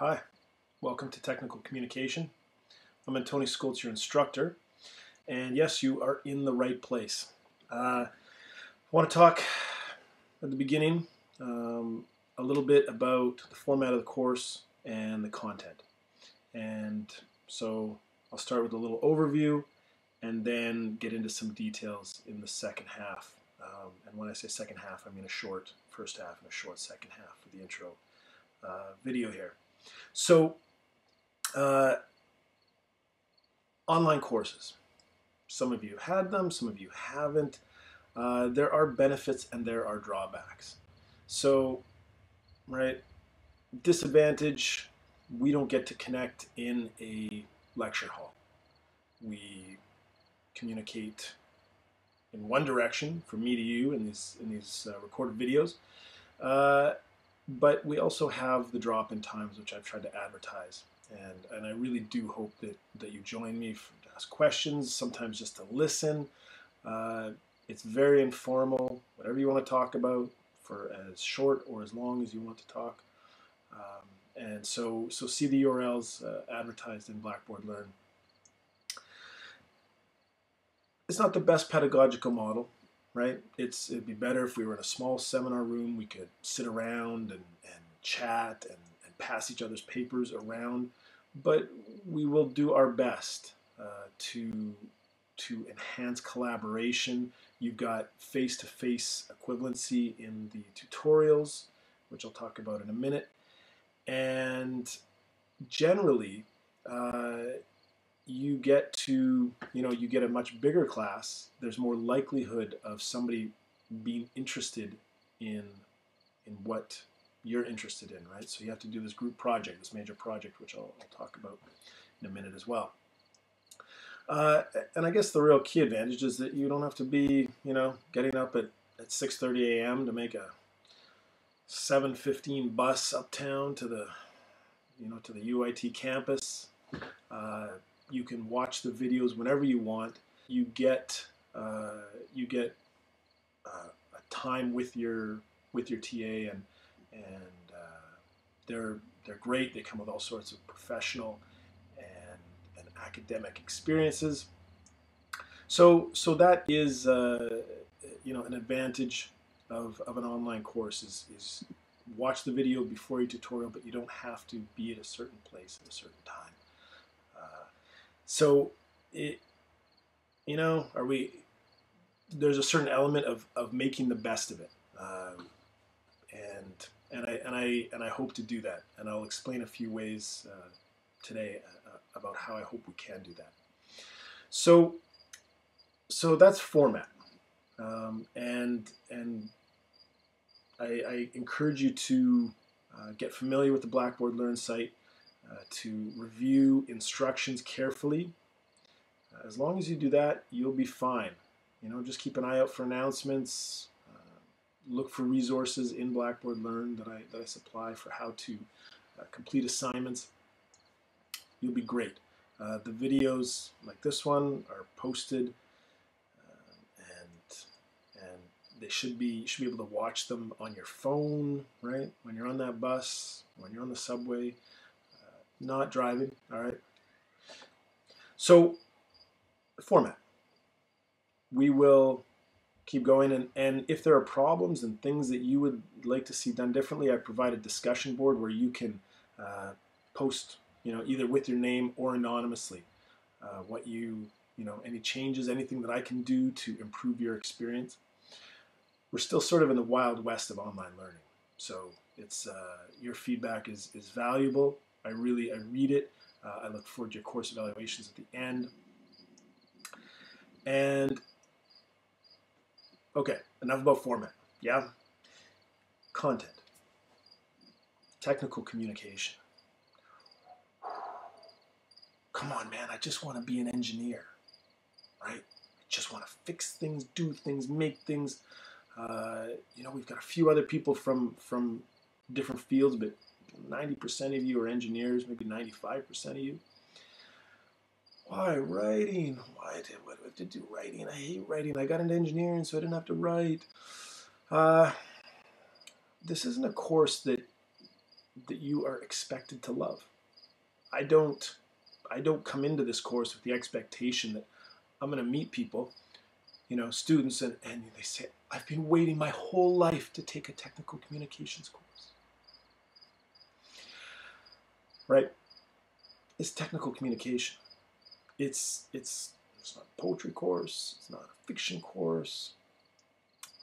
Hi, welcome to Technical Communication. I'm Tony Skoltz, your instructor, and yes, you are in the right place. I want to talk at the beginning a little bit about the format of the course and the content. And so I'll start with a little overview and then get into some details in the second half. And when I say second half, I mean a short first half and a short second half for the intro video here. So, online courses. Some of you have had them, some of you haven't. There are benefits and there are drawbacks. So, right, disadvantage, we don't get to connect in a lecture hall. We communicate in one direction, from me to you in these recorded videos. But we also have the drop-in times, which I've tried to advertise. And I really do hope that you join me to ask questions, sometimes just to listen. It's very informal, whatever you want to talk about, for as short or as long as you want to talk. And so see the URLs advertised in Blackboard Learn. It's not the best pedagogical model, right? It'd be better if we were in a small seminar room. We could sit around and chat and pass each other's papers around, but we will do our best to enhance collaboration. You've got face-to-face equivalency in the tutorials, which I'll talk about in a minute, and generally you get a much bigger class. There's more likelihood of somebody being interested in what you're interested in, right? So you have to do this group project, this major project, which I'll talk about in a minute as well. And I guess the real key advantage is that you don't have to be, getting up at 6:30 a.m. to make a 7:15 bus uptown to the UIT campus. You can watch the videos whenever you want. You get a time with your TA, and they're great. They come with all sorts of professional and academic experiences. So that is an advantage of an online course is watch the video before your tutorial, but you don't have to be at a certain place at a certain time. There's a certain element of making the best of it, and I hope to do that, and I'll explain a few ways today about how I hope we can do that. So that's format, and I encourage you to get familiar with the Blackboard Learn site, to review instructions carefully. As long as you do that, you'll be fine. Just keep an eye out for announcements. Look for resources in Blackboard Learn that I supply for how to complete assignments. You'll be great. The videos like this one are posted, and you should be able to watch them on your phone, right? When you're on that bus, when you're on the subway, not driving. All right. So, the format. We will keep going, and if there are problems and things that you would like to see done differently, I provide a discussion board where you can post, either with your name or anonymously, what any changes, anything that I can do to improve your experience. We're still sort of in the wild west of online learning, so it's your feedback is valuable. I read it. I look forward to your course evaluations at the end. And okay, enough about format. Yeah? Content. Technical communication. Come on, man, I just want to be an engineer, right? I just want to fix things, do things, make things. We've got a few other people from different fields, but 90% of you are engineers, maybe 95% of you. Why writing? What do I have to do writing? I hate writing. I got into engineering, so I didn't have to write. This isn't a course that that you are expected to love. I don't come into this course with the expectation that I'm going to meet people, students, and they say, I've been waiting my whole life to take a technical communications course. Right? It's technical communication. It's not a poetry course. It's not a fiction course.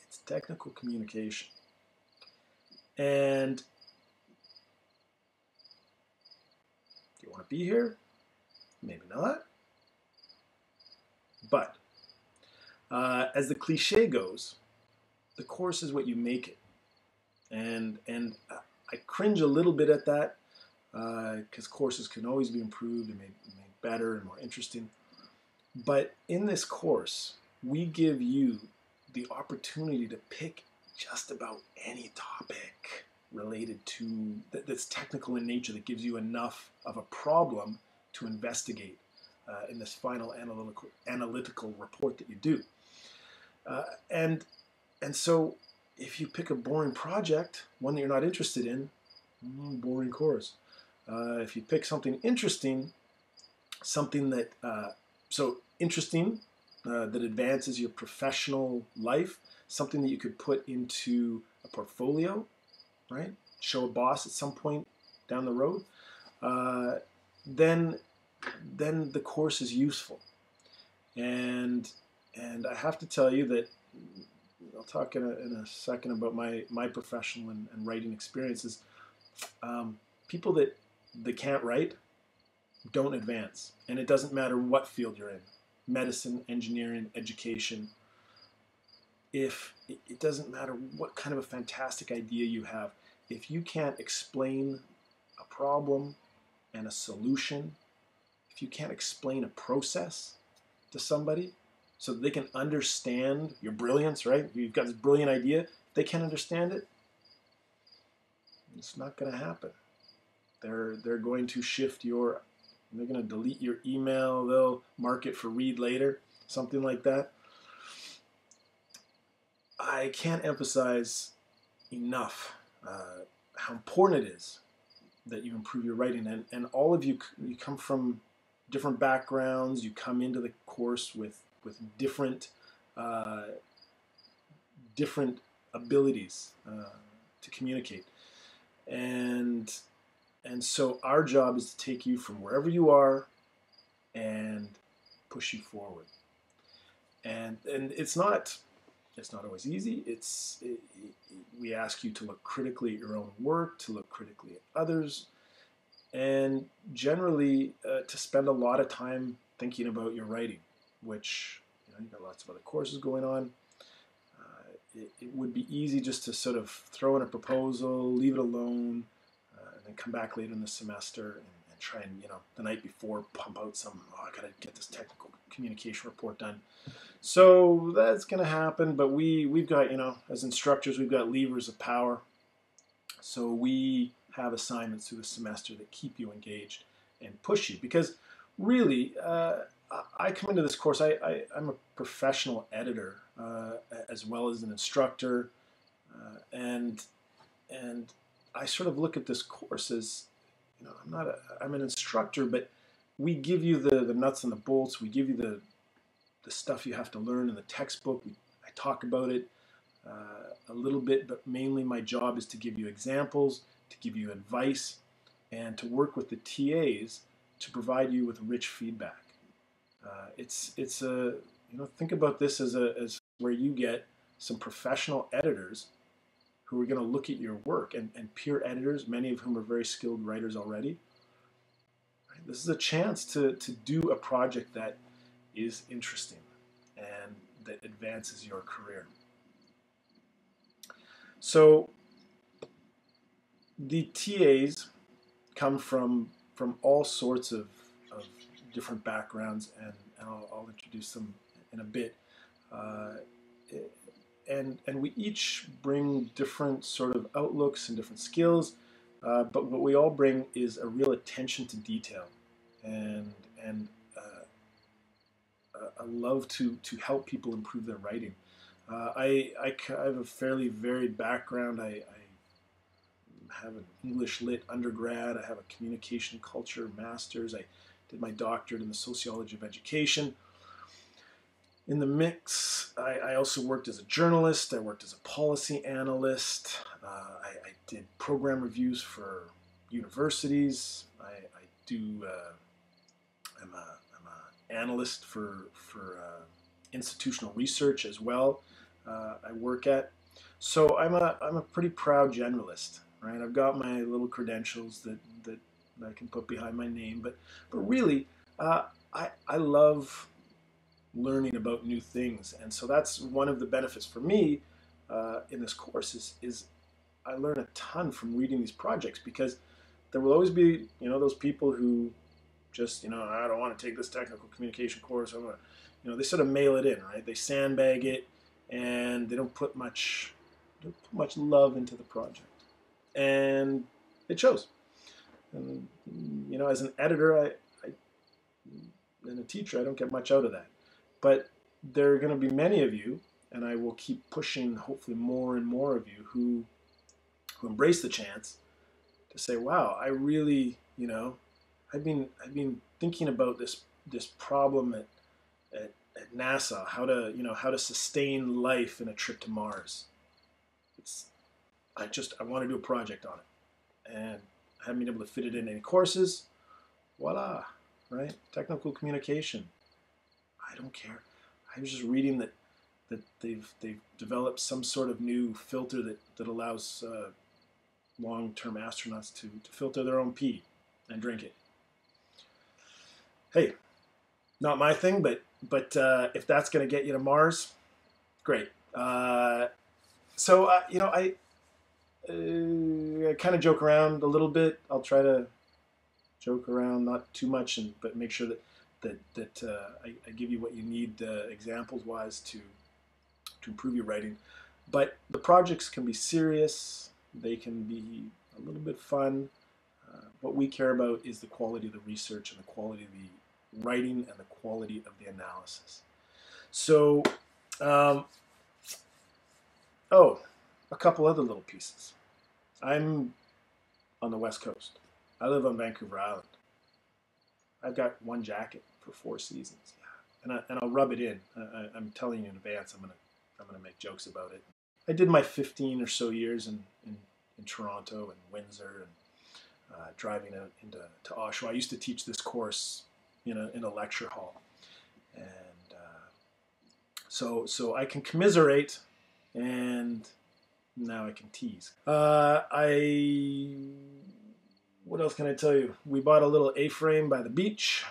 It's technical communication. And do you want to be here? Maybe not. But as the cliche goes, the course is what you make it. And I cringe a little bit at that because courses can always be improved and made better and more interesting. But in this course, we give you the opportunity to pick just about any topic related to that's technical in nature, that gives you enough of a problem to investigate in this final analytical report that you do. And so if you pick a boring project, one that you're not interested in, boring course. If you pick something interesting, something that interesting that advances your professional life, something that you could put into a portfolio, right? Show a boss at some point down the road, then the course is useful. And I have to tell you that I'll talk in a second about my professional and writing experiences. People that can't write don't advance, and it doesn't matter what field you're in, medicine, engineering, education. If it doesn't matter what kind of a fantastic idea you have, if you can't explain a problem and a solution, if you can't explain a process to somebody so that they can understand your brilliance, right? You've got this brilliant idea, if they can't understand it, it's not going to happen. They're going to they're going to delete your email, they'll mark it for read later, something like that. I can't emphasize enough how important it is that you improve your writing. And all of you come from different backgrounds, you come into the course with different abilities to communicate. And so our job is to take you from wherever you are and push you forward. And it's not always easy. We ask you to look critically at your own work, to look critically at others, and generally to spend a lot of time thinking about your writing, which you've got lots of other courses going on. It would be easy just to sort of throw in a proposal, leave it alone, and then come back later in the semester and try and, the night before pump out I got to get this technical communication report done. So that's going to happen, but we've got, as instructors, we've got levers of power. So we have assignments through the semester that keep you engaged and push you, because really, I come into this course, I'm a professional editor as well as an instructor, and I sort of look at this course as, I'm an instructor, but we give you the nuts and the bolts. We give you the stuff you have to learn in the textbook. I talk about it a little bit, but mainly my job is to give you examples, to give you advice, and to work with the TAs to provide you with rich feedback. Think about this as where you get some professional editors who are going to look at your work, and peer editors, many of whom are very skilled writers already. Right? This is a chance to do a project that is interesting and that advances your career. So the TAs come from all sorts of different backgrounds, and I'll introduce them in a bit. And we each bring different sort of outlooks and different skills, but what we all bring is a real attention to detail, and a love to help people improve their writing. I have a fairly varied background. I have an English Lit undergrad. I have a communication culture master's. I did my doctorate in the sociology of education. In the mix, I also worked as a journalist. I worked as a policy analyst. I did program reviews for universities. I'm an analyst for institutional research as well. I work at. So I'm a pretty proud generalist, right? I've got my little credentials that I can put behind my name, but really, I love learning about new things, and so that's one of the benefits for me in this course is I learn a ton from reading these projects, because there will always be those people who just I don't want to take this technical communication course. I'm gonna they sort of mail it in, right? They sandbag it, and they don't put much love into the project, and it shows. And as an editor, I and a teacher, I don't get much out of that. But there are going to be many of you, and I will keep pushing, hopefully more and more of you who embrace the chance to say, "Wow, I really, I've been thinking about this problem at NASA, how to sustain life in a trip to Mars. I want to do a project on it, and I haven't been able to fit it in any courses. Voila, right? Technical communication. I don't care. I was just reading that they've developed some sort of new filter that allows long-term astronauts to filter their own pee and drink it. Hey, not my thing, but if that's going to get you to Mars, great. I kind of joke around a little bit. I'll try to joke around, not too much, but make sure that I give you what you need examples-wise to improve your writing. But the projects can be serious. They can be a little bit fun. What we care about is the quality of the research and the quality of the writing and the quality of the analysis. So, a couple other little pieces. I'm on the West Coast. I live on Vancouver Island. I've got one jacket for 4 seasons, and I'll rub it in. I'm telling you in advance. I'm gonna make jokes about it. I did my 15 or so years in Toronto and Windsor, and driving out into Oshawa. I used to teach this course in a lecture hall, and so I can commiserate, and now I can tease. What else can I tell you? We bought a little A-frame by the beach,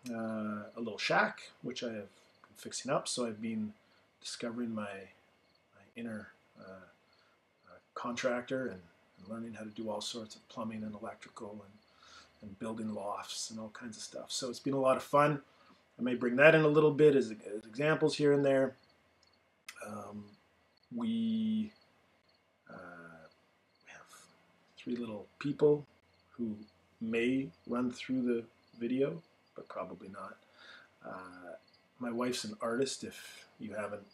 a little shack, which I have been fixing up. So I've been discovering my inner contractor and learning how to do all sorts of plumbing and electrical and building lofts and all kinds of stuff. So it's been a lot of fun. I may bring that in a little bit as examples here and there. We have 3 little people who may run through the video, but probably not. My wife's an artist, if you haven't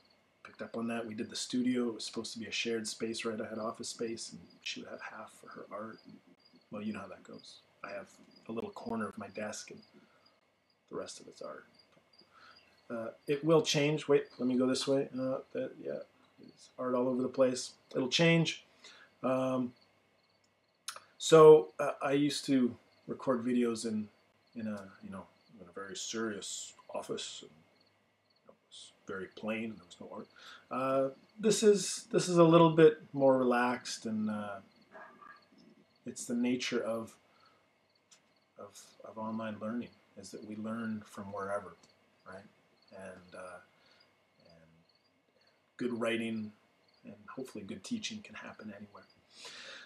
picked up on that. We did the studio. It was supposed to be a shared space, right? I had office space, and she would have half for her art. Well, you know how that goes. I have a little corner of my desk, and the rest of it's art. It will change. Wait, let me go this way. Yeah, it's art all over the place. It'll change. So I used to record videos in a very serious office. And it was very plain, and there was no art. This is a little bit more relaxed, and it's the nature of online learning, is that we learn from wherever, right? And good writing and hopefully good teaching can happen anywhere.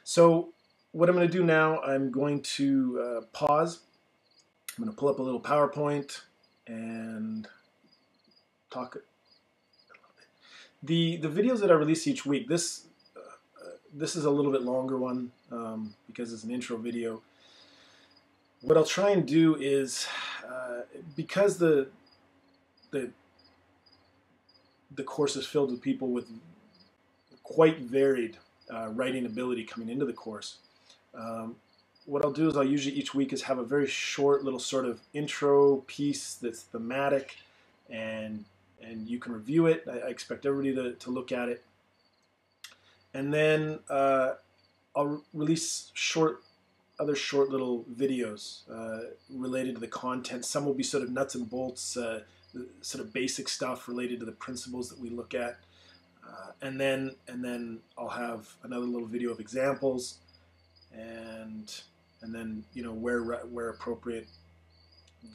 So what I'm going to do now, I'm going to pause. I'm going to pull up a little PowerPoint and talk a little bit. The videos that I release each week, this is a little bit longer one because it's an intro video. What I'll try and do is, because the course is filled with people with quite varied writing ability coming into the course, What I'll do is I'll usually each week is have a very short little sort of intro piece that's thematic, and you can review it. I expect everybody to look at it, and then I'll release other short little videos related to the content. Some will be sort of nuts and bolts, sort of basic stuff related to the principles that we look at, and then I'll have another little video of examples, and then where appropriate,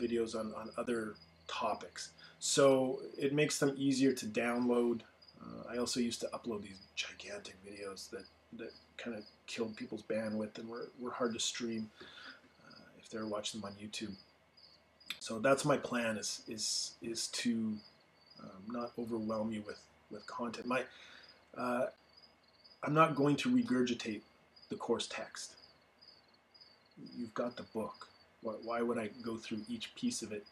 videos on other topics. So it makes them easier to download. I also used to upload these gigantic videos that kind of killed people's bandwidth and were hard to stream if they were watching them on YouTube. So that's my plan, is to not overwhelm you with content. I'm not going to regurgitate the course text. You've got the book. Why would I go through each piece of it,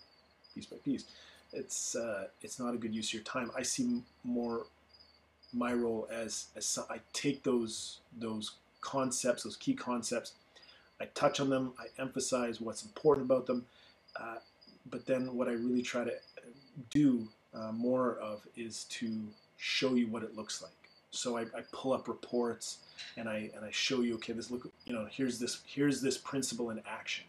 piece by piece? It's not a good use of your time. I see more my role as I take those concepts, those key concepts, I touch on them, I emphasize what's important about them, but then what I really try to do more of is to show you what it looks like. So I pull up reports and I show you, okay, here's this principle in action,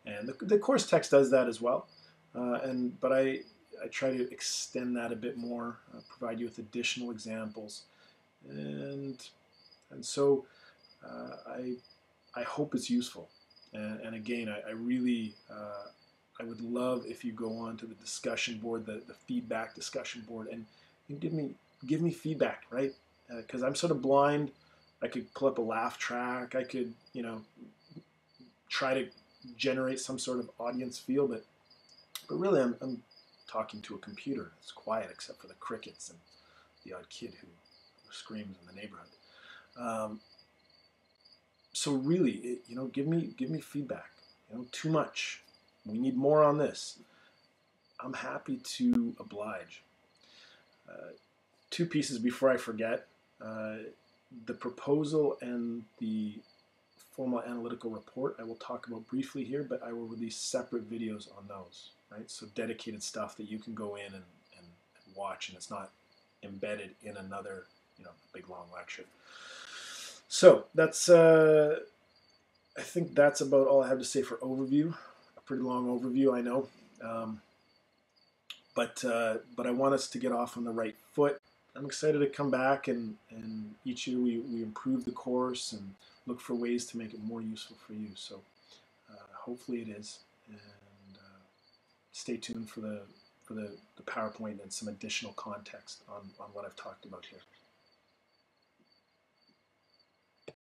and the course text does that as well, but I try to extend that a bit more, provide you with additional examples, and so I hope it's useful. And again, I really I would love if you go on to the discussion board, the feedback discussion board, and give me feedback, right? Because I'm sort of blind. I could pull up a laugh track. I could try to generate some sort of audience feel, but really I'm talking to a computer. It's quiet except for the crickets and the odd kid who screams in the neighborhood. So really, give me feedback. Too much. We need more on this. I'm happy to oblige. Two pieces before I forget. The proposal and the formal analytical report I will talk about briefly here, but I will release separate videos on those, right? So dedicated stuff that you can go in and watch, and it's not embedded in another, big long lecture. So that's, I think that's about all I have to say for overview. A pretty long overview, I know, but I want us to get off on the right foot. I'm excited to come back, and each year we improve the course and look for ways to make it more useful for you. So hopefully it is, and stay tuned for the PowerPoint and some additional context on what I've talked about here.